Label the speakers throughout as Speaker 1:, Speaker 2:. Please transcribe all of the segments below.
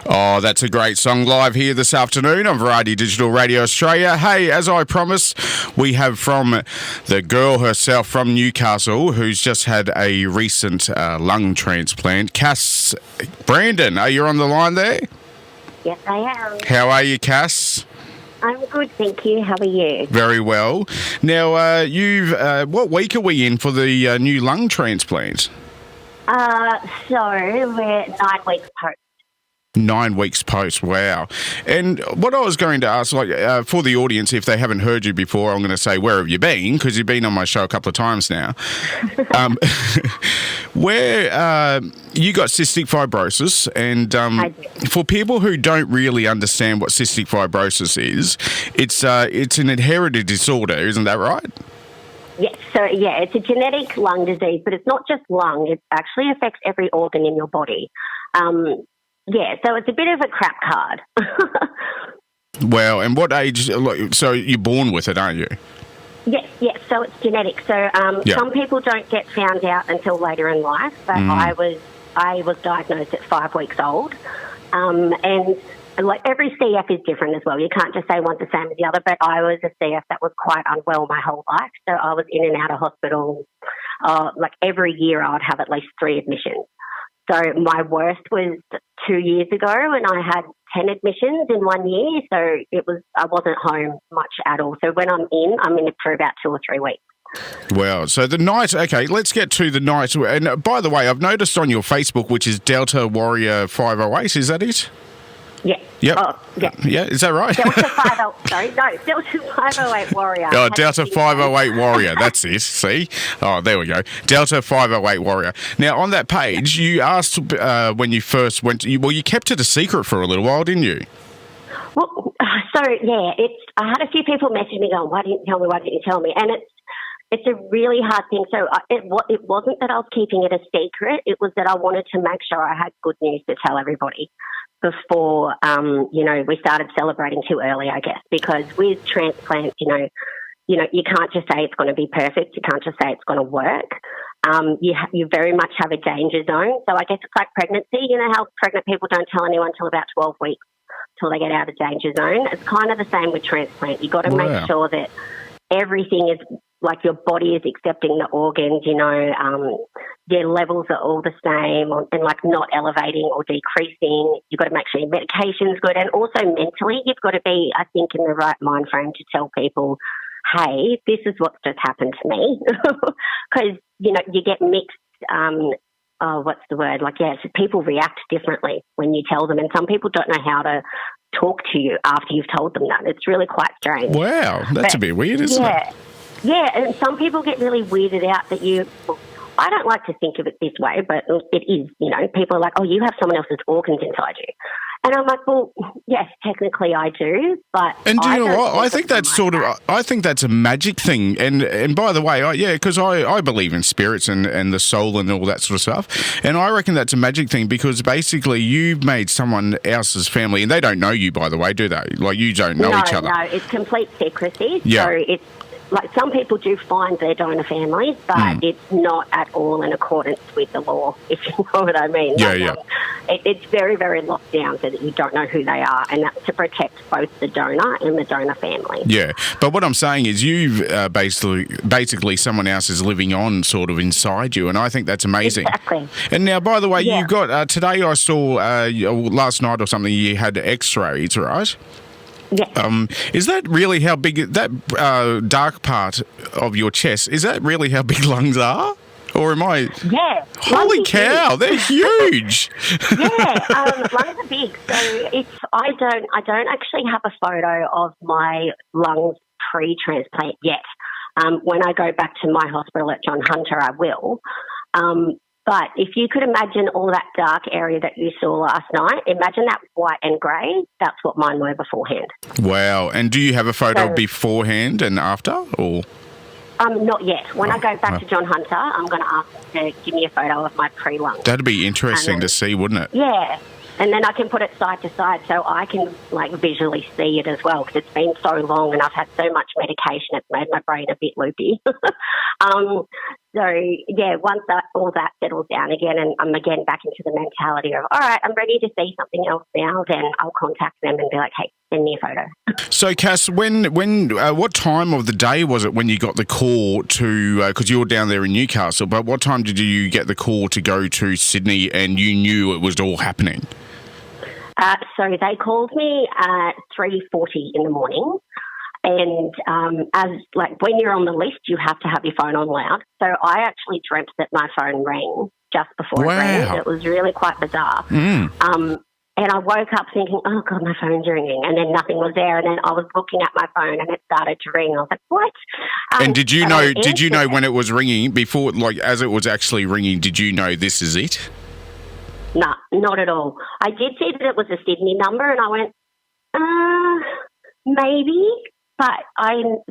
Speaker 1: Oh, that's a great song live here this afternoon on Variety Digital Radio Australia. Hey, as I promised, we have from the girl herself from Newcastle who's just had a recent lung transplant. Cass Brandon, are you on the line there?
Speaker 2: Yes, I am.
Speaker 1: How are you, Cass?
Speaker 2: I'm good, thank you. How are you?
Speaker 1: Very well. Now, what week are we in for the new lung transplant?
Speaker 2: So we're 9 weeks post.
Speaker 1: 9 weeks post, wow. And what I was going to ask, for the audience, if they haven't heard you before, I'm going to say, where have you been? Because you've been on my show a couple of times now. Where you got cystic fibrosis, and for people who don't really understand what cystic fibrosis is, it's an inherited disorder, isn't that right?
Speaker 2: Yes, it's a genetic lung disease, but it's not just lung. It actually affects every organ in your body. So it's a bit of a crap card.
Speaker 1: Wow, and what age? So you're born with it, aren't you?
Speaker 2: Yes, so it's genetic. So some people don't get found out until later in life, but I was diagnosed at 5 weeks old. And like every CF is different as well. You can't just say one's the same as the other, but I was a CF that was quite unwell my whole life. So I was in and out of hospital. Like every year I would have at least 3 admissions. So my worst was 2 years ago, and I had 10 admissions in 1 year. So I wasn't home much at all. So when I'm in it for about 2 or 3 weeks.
Speaker 1: Wow. So the night, okay, let's get to the night. And by the way, I've noticed on your Facebook, which is Delta Warrior 508, is that it?
Speaker 2: Yeah.
Speaker 1: Yep.
Speaker 2: Oh, yeah.
Speaker 1: Yeah, is that right?
Speaker 2: Delta 508 Warrior.
Speaker 1: Oh, Delta 508 Warrior. That's it. See? Oh, there we go. Delta 508 Warrior. Now, on that page, you asked when you first went, you kept it a secret for a little while, didn't you?
Speaker 2: Well, I had a few people message me going, why didn't you tell me? And it's a really hard thing. So it wasn't that I was keeping it a secret. It was that I wanted to make sure I had good news to tell everybody before, we started celebrating too early, I guess, because with transplants, you can't just say it's going to be perfect. You can't just say it's going to work. You very much have a danger zone. So I guess it's like pregnancy. You know how pregnant people don't tell anyone until about 12 weeks, till they get out of danger zone. It's kind of the same with transplant. You've got to make sure that everything is like your body is accepting the organs, their levels are all the same and like not elevating or decreasing. You've got to make sure your medication's good. And also mentally, you've got to be, I think, in the right mind frame to tell people, hey, this is what's just happened to me. Because, you get mixed, people react differently when you tell them. And some people don't know how to talk to you after you've told them that. It's really quite strange.
Speaker 1: Wow, that's a bit weird, isn't it?
Speaker 2: Yeah, and some people get really weirded out that I don't like to think of it this way, but it is, people are like, oh, you have someone else's organs inside you. And I'm like, well, yes, technically I do, but...
Speaker 1: And do you know what? I think that's I think that's a magic thing. And by the way, because I believe in spirits and the soul and all that sort of stuff. And I reckon that's a magic thing because basically you've made someone else's family, and they don't know you, by the way, do they? Like, you don't know each other.
Speaker 2: No, it's complete secrecy.
Speaker 1: Yeah.
Speaker 2: So it's... Like some people do find their donor families, but it's not at all in accordance with the law, if you know what I mean. It's very, very locked down so that you don't know who they are, and that's to protect both the donor and the donor family.
Speaker 1: Yeah, but what I'm saying is you've basically someone else is living on sort of inside you, and I think that's amazing.
Speaker 2: Exactly.
Speaker 1: And now, by the way, you got, today I saw, last night or something, you had x-rays, right?
Speaker 2: Yeah.
Speaker 1: Is that really how big that dark part of your chest? Is that really how big lungs are, or am I?
Speaker 2: Yeah.
Speaker 1: Holy cow, they're huge.
Speaker 2: Lungs are big. So I don't actually have a photo of my lungs pre-transplant yet. When I go back to my hospital at John Hunter, I will. But if you could imagine all that dark area that you saw last night, imagine that white and grey. That's what mine were beforehand.
Speaker 1: Wow. And do you have a photo beforehand and after? Or?
Speaker 2: Not yet. When I go back to John Hunter, I'm going to ask them to give me a photo of my pre-lung.
Speaker 1: That'd be interesting to see, wouldn't it?
Speaker 2: Yeah. And then I can put it side to side so I can visually see it as well because it's been so long and I've had so much medication it's made my brain a bit loopy. So, yeah, once all that settles down again and I'm again back into the mentality of, all right, I'm ready to see something else now, then I'll contact them and be like, hey, send me a photo.
Speaker 1: So, Cass, what time of the day was it when you got the call to, because you were down there in Newcastle, but what time did you get the call to go to Sydney and you knew it was all happening?
Speaker 2: So they called me at 3:40 in the morning. And when you're on the list, you have to have your phone on loud. So I actually dreamt that my phone rang just before it rang. It was really quite bizarre. And I woke up thinking, oh, God, my phone's ringing. And then nothing was there. And then I was looking at my phone and it started to ring. I was like, what?
Speaker 1: And did you know when it was ringing before, like as it was actually ringing, did you know this is it?
Speaker 2: No, not at all. I did see that it was a Sydney number and I went, maybe. But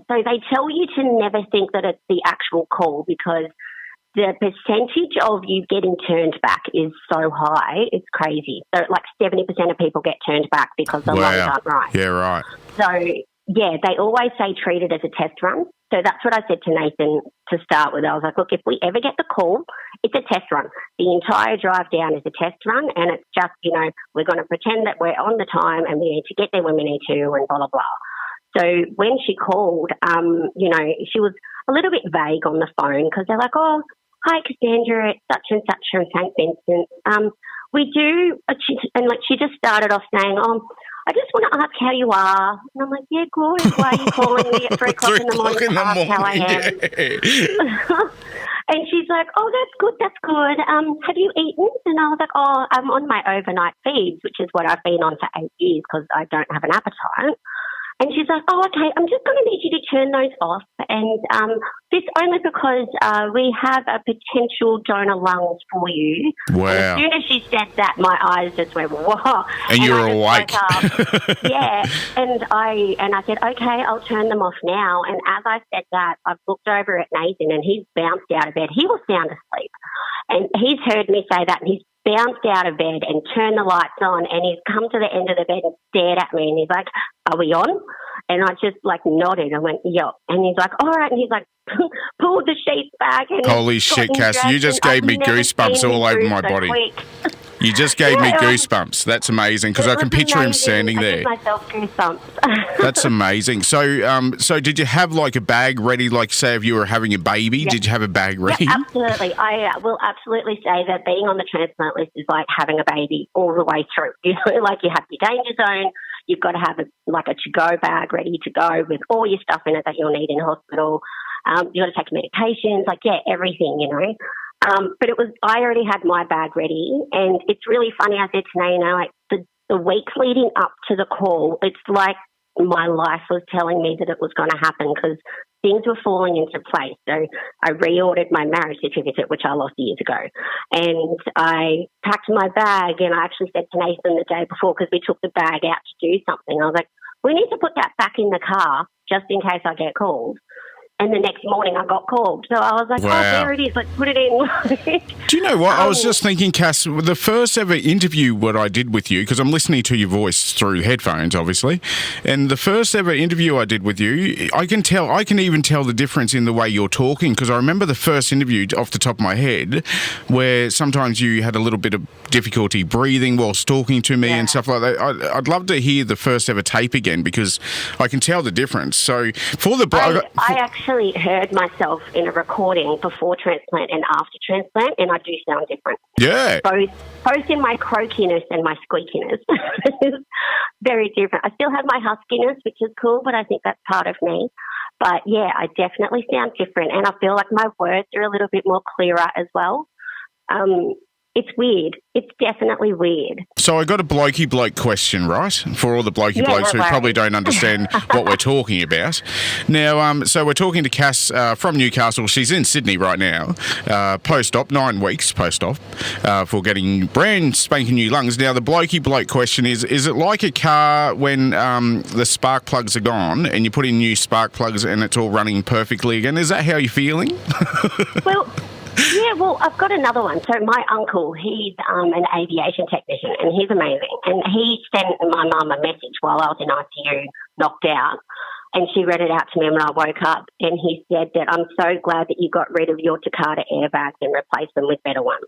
Speaker 2: so they tell you to never think that it's the actual call because the percentage of you getting turned back is so high, it's crazy. So like 70% of people get turned back because the lines aren't right.
Speaker 1: Yeah, right.
Speaker 2: So, yeah, they always say treat it as a test run. So that's what I said to Nathan to start with. I was like, look, if we ever get the call, it's a test run. The entire drive down is a test run and it's just, we're going to pretend that we're on the time and we need to get there when we need to and blah, blah, blah. So when she called, she was a little bit vague on the phone because they're like, oh, hi, Cassandra, it's such and such from St. Vincent. We do, she just started off saying, I just want to ask how you are. And I'm like, yeah, good. Why are you calling me at 3 o'clock in the morning to ask how I am? Yeah. And she's like, oh, that's good. Have you eaten? And I was like, oh, I'm on my overnight feeds, which is what I've been on for 8 years because I don't have an appetite. And she's like, oh, okay, I'm just going to need you to turn those off. And this only because we have a potential donor lungs for you.
Speaker 1: Wow.
Speaker 2: And as soon as she said that, my eyes just went, whoa.
Speaker 1: And you were awake.
Speaker 2: Yeah. And I said, okay, I'll turn them off now. And as I said that, I've looked over at Nathan and he's bounced out of bed. He was sound asleep. And he's heard me say that and he's bounced out of bed and turned the lights on and he's come to the end of the bed and stared at me and he's like, are we on? And I just nodded. I went, yeah. And he's like, all right. And he's like, pulled the sheets back. And
Speaker 1: holy shit, Cass, you just gave me goosebumps all over my body. You just gave me goosebumps. That's amazing because I can picture him standing there.
Speaker 2: I gave myself goosebumps.
Speaker 1: That's amazing. So did you have like a bag ready? Like say if you were having a baby,
Speaker 2: Yep.
Speaker 1: did you have a bag ready?
Speaker 2: Yeah, absolutely. I will absolutely say that being on the transplant list is like having a baby all the way through. You have your danger zone. You've got to have a to-go bag ready to go with all your stuff in it that you'll need in hospital. You've got to take medications, everything, But I already had my bag ready, and it's really funny. I said to Nana, the weeks leading up to the call, it's like my life was telling me that it was going to happen because things were falling into place. So I reordered my marriage certificate, which I lost years ago, and I packed my bag. And I actually said to Nathan the day before because we took the bag out to do something. I was like, we need to put that back in the car just in case I get called. And the next morning I got called. So I was like,
Speaker 1: wow.
Speaker 2: Oh, there it is. Let's put it in.
Speaker 1: Do you know what? I was just thinking, Cass, the first ever interview what I did with you, because I'm listening to your voice through headphones, obviously, and the first ever interview I did with you, I can even tell the difference in the way you're talking, because I remember the first interview off the top of my head where sometimes you had a little bit of difficulty breathing whilst talking to me and stuff like that. I'd love to hear the first ever tape again because I can tell the difference. So for the...
Speaker 2: I actually heard myself in a recording before transplant and after transplant, and I do sound different.
Speaker 1: Yeah.
Speaker 2: Both in my croakiness and my squeakiness. Very different. I still have my huskiness, which is cool, but I think that's part of me. But, yeah, I definitely sound different, and I feel like my words are a little bit more clearer as well. It's weird. It's definitely weird.
Speaker 1: So I got a blokey bloke question, right? For all the blokey blokes who probably don't understand what we're talking about. Now, so we're talking to Cass from Newcastle. She's in Sydney right now, post-op, 9 weeks post-op, for getting brand spanking new lungs. Now, the blokey bloke question is it like a car when the spark plugs are gone and you put in new spark plugs and it's all running perfectly again? Is that how you're feeling?
Speaker 2: Well... Yeah, well, I've got another one. So my uncle, he's an aviation technician, and he's amazing. And he sent my mum a message while I was in ICU, knocked out. And she read it out to me when I woke up, and he said that I'm so glad that you got rid of your Takata airbags and replaced them with better ones.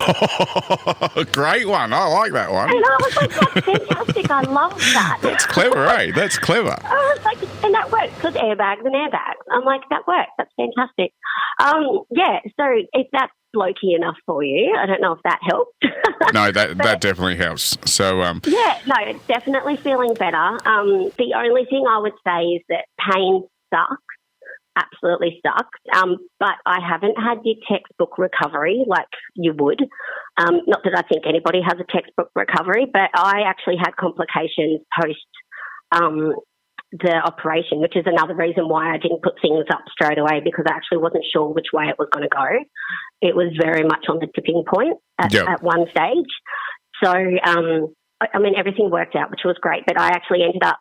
Speaker 1: Great one. I like that one.
Speaker 2: And I was like, that's fantastic. I love that.
Speaker 1: That's clever, eh? That's clever.
Speaker 2: I was like, and that works because airbags and airbags. I'm like, that works. That's fantastic. So if that's blokey enough for you, I don't know if that helps.
Speaker 1: No, that definitely helps. So
Speaker 2: it's definitely feeling better. The only thing I would say is that pain sucks, absolutely sucks. But I haven't had your textbook recovery like you would. Not that I think anybody has a textbook recovery, but I actually had complications post the operation, which is another reason why I didn't put things up straight away, because I actually wasn't sure which way it was going to go. It was very much on the tipping point at one stage. So, everything worked out, which was great, but I actually ended up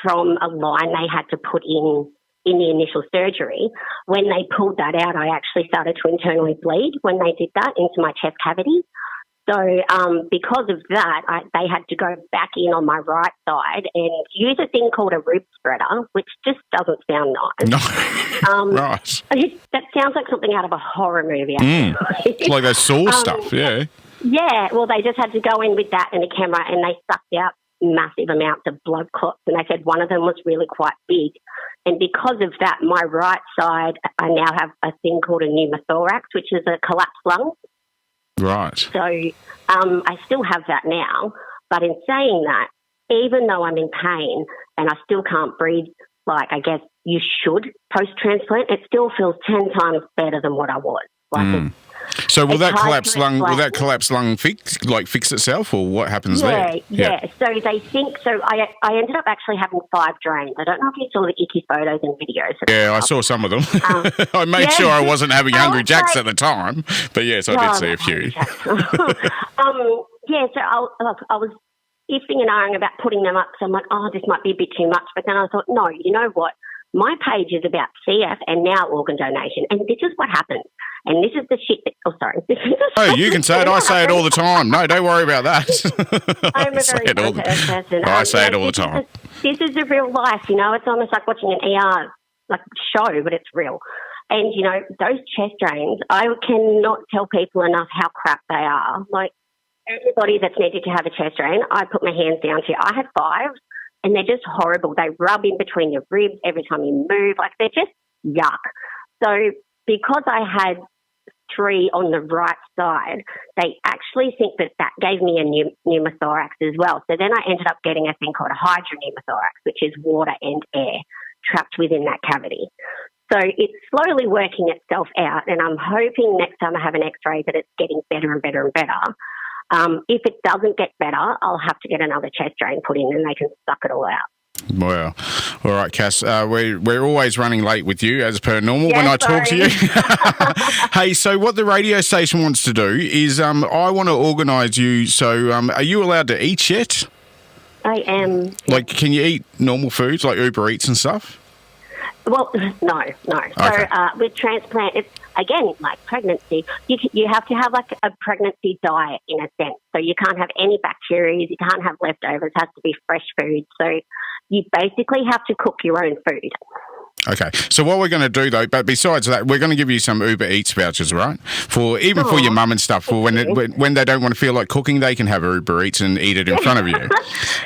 Speaker 2: from a line they had to put in the initial surgery. When they pulled that out, I actually started to internally bleed when they did that into my chest cavity. So because of that, they had to go back in on my right side and use a thing called a rib spreader, which just doesn't sound nice.
Speaker 1: No. Right.
Speaker 2: That sounds like something out of a horror movie.
Speaker 1: It's like that Saw stuff, yeah.
Speaker 2: Yeah, well, they just had to go in with that and a camera, and they sucked out massive amounts of blood clots, and they said one of them was really quite big. And because of that, my right side, I now have a thing called a pneumothorax, which is a collapsed lung.
Speaker 1: Right.
Speaker 2: So I still have that now, but in saying that, even though I'm in pain and I still can't breathe like I guess you should post-transplant, it still feels 10 times better than what I was.
Speaker 1: So will that collapsed lung fix itself, or what happens there?
Speaker 2: Yeah. So they think so. I ended up actually having 5 drains. I don't know if you saw the icky photos and videos.
Speaker 1: Yeah, I saw some of them. I made sure I wasn't having Hungry Jacks at the time, but yes, I did see a few.
Speaker 2: So I was ifing and ahhing about putting them up. So I'm like, this might be a bit too much. But then I thought, no, you know what? My page is about CF and now organ donation, and this is what happens. And this is the shit that... Oh, sorry.
Speaker 1: Oh, you can say it. I say it all the time. No, don't worry about that.
Speaker 2: I'm a very down-to-earth person.
Speaker 1: I say it all the time.
Speaker 2: This is a real life, It's almost like watching an ER show, but it's real. And, those chest drains, I cannot tell people enough how crap they are. Like, everybody that's needed to have a chest drain, I put my hands down to. I had 5. And they're just horrible. They rub in between your ribs every time you move. They're just yuck. So because I had 3 on the right side, they actually think that gave me a pneumothorax as well. So then I ended up getting a thing called a hydropneumothorax, which is water and air trapped within that cavity. So it's slowly working itself out, and I'm hoping next time I have an X-ray that it's getting better and better and better. If it doesn't get better, I'll have to get another chest drain put in and they can suck it all out.
Speaker 1: Well, all right, Cass, we're always running late with you as per normal when I talk to you. Hey, so what the radio station wants to do is I want to organise you. So are you allowed to eat yet?
Speaker 2: I am.
Speaker 1: Like, can you eat normal foods like Uber Eats and stuff?
Speaker 2: Well, no. Okay. So with transplant, it's, again, like pregnancy, you have to have like a pregnancy diet in a sense. So you can't have any bacteria, you can't have leftovers, it has to be fresh food. So you basically have to cook your own food.
Speaker 1: Okay, so what we're going to do though, but besides that, we're going to give you some Uber Eats vouchers, right? For your mum and stuff. For when they don't want to feel like cooking, they can have Uber Eats and eat it in front of you.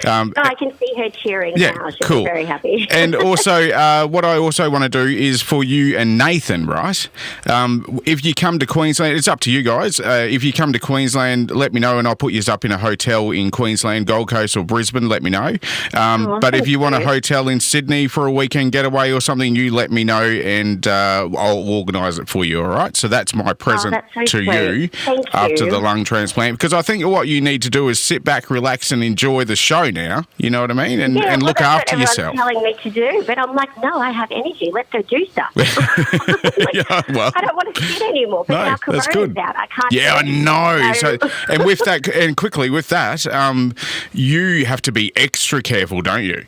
Speaker 2: I can see her cheering now. She'll be very happy.
Speaker 1: And also, what I also want to do is for you and Nathan, right? If you come to Queensland, it's up to you guys. If you come to Queensland, let me know, and I'll put you up in a hotel in Queensland, Gold Coast, or Brisbane. Let me know. But if you want a hotel in Sydney for a weekend getaway or something, you let me know and I'll organise it for you, all right? So that's my present to you after the lung transplant, because I think what you need to do is sit back, relax and enjoy the show now, you know what I mean? And look after yourself.
Speaker 2: Telling me to do, but I'm like, no, I have energy. Let's go do stuff.
Speaker 1: I
Speaker 2: don't want to sit anymore, but now Corona's out. I can't.
Speaker 1: Yeah, I know. So, and with that, and quickly with that, you have to be extra careful, don't you?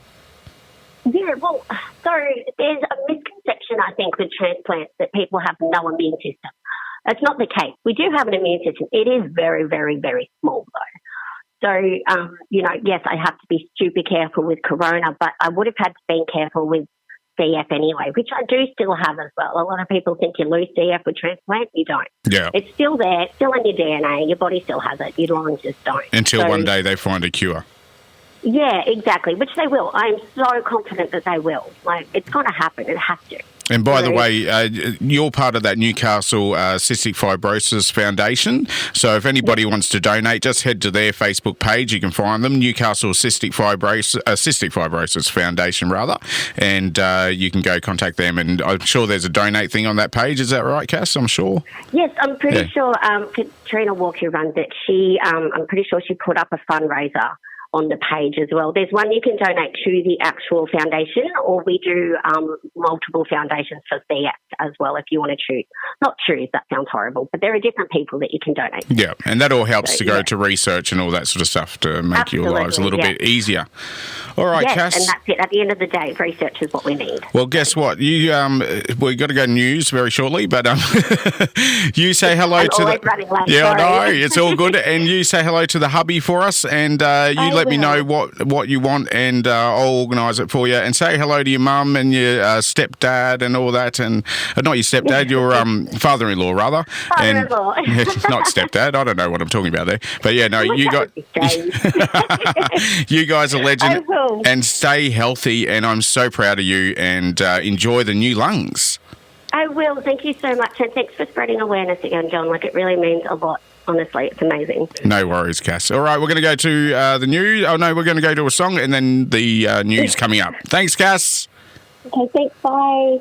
Speaker 2: Yeah, well, so there's a misconception, I think, with transplants that people have no immune system. That's not the case. We do have an immune system. It is very, very, very small, though. So, yes, I have to be super careful with corona, but I would have had to be careful with CF anyway, which I do still have as well. A lot of people think you lose CF with transplant. You don't.
Speaker 1: Yeah.
Speaker 2: It's still there. It's still in your DNA. Your body still has it. Your lungs just don't.
Speaker 1: Until one day they find a cure.
Speaker 2: Yeah, exactly, which they will. I'm so confident that they will. Like, it's going to happen. It has to.
Speaker 1: And by the way, you're part of that Newcastle Cystic Fibrosis Foundation. So if anybody wants to donate, just head to their Facebook page. You can find them, Newcastle Cystic Fibrosis Foundation, rather. And you can go contact them. And I'm sure there's a donate thing on that page. Is that right, Cass? I'm sure.
Speaker 2: Yes, I'm pretty sure Katrina Walker runs it. I'm pretty sure she put up a fundraiser on the page as well. There's one you can donate to the actual foundation, or we do multiple foundations for CF as well if you want to choose. Not choose, that sounds horrible, but there are different people that you can donate.
Speaker 1: Yeah, and that all helps to go to research and all that sort of stuff to make your lives a little bit easier. All right, Cass.
Speaker 2: And that's it. At the end of the day, research is what we need.
Speaker 1: Well, guess what? We've got to go to news very shortly, but you say hello to the...
Speaker 2: running late.
Speaker 1: Yeah,
Speaker 2: sorry.
Speaker 1: I know. It's all good. And you say hello to the hubby for us, and you let me know what you want, and I'll organise it for you. And say hello to your mum and your stepdad and all that, and not your stepdad, your father-in-law, rather.
Speaker 2: Father-in-law.
Speaker 1: And not stepdad. I don't know what I'm talking about there. But yeah, no, you got... you guys are legend.
Speaker 2: I will.
Speaker 1: And stay healthy, and I'm so proud of you, and enjoy the new lungs.
Speaker 2: I will. Thank you so much, and thanks for spreading awareness again, John. Like, it really means a lot. Honestly, it's amazing.
Speaker 1: No worries, Cass. All right, we're going to go to the news. Oh, no, we're going to go to a song and then the news coming up. Thanks, Cass.
Speaker 2: Okay, thanks. Bye.